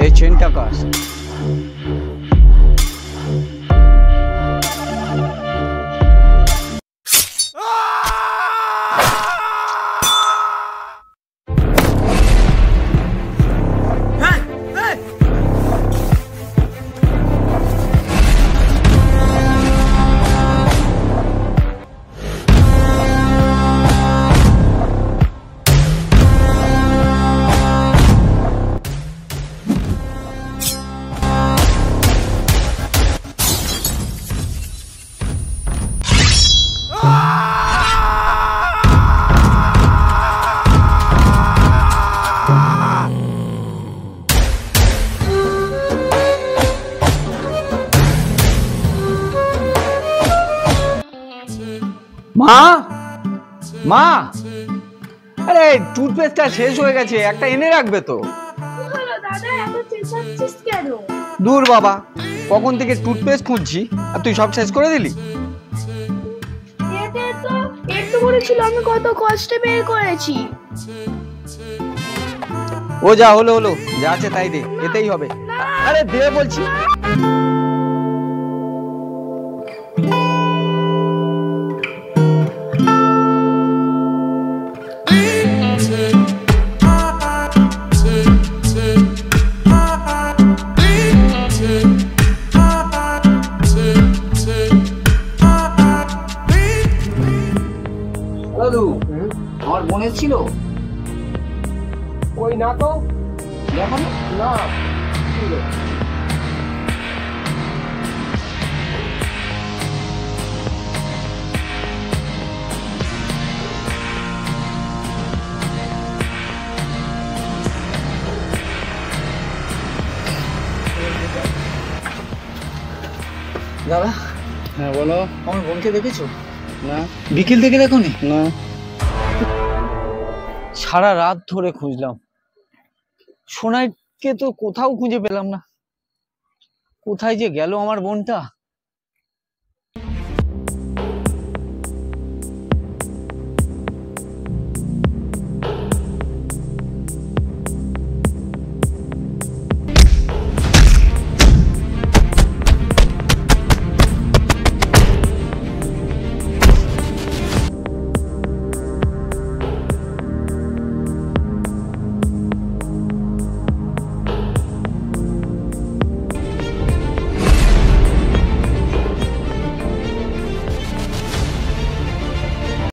এই চেনটা কার? মা, মা, আরে টুথপেস্টটা শেষ হয়ে গেছে, একটা এনে রাখবে তো। দূর বাবা, কখন থেকে টুথপেস্ট খুঁজছি আর তুই সব শেষ করে দিলি। আমি কত কষ্টে বের করেছি। ও যা হলো হলো, যা আছে তাই দে, এতেই হবে। আরে দে বলছি। আমার বোনের ছিল ওই না তো দেখো না দাদা। হ্যাঁ বলো। আমার বোনকে দেখেছো? না। বিকেল থেকে দেখোনি? না। সারা রাত ধরে খুঁজলাম, সোনাইকে তো কোথাও খুঁজে পেলাম না। কোথায় যে গেল আমার বোনটা।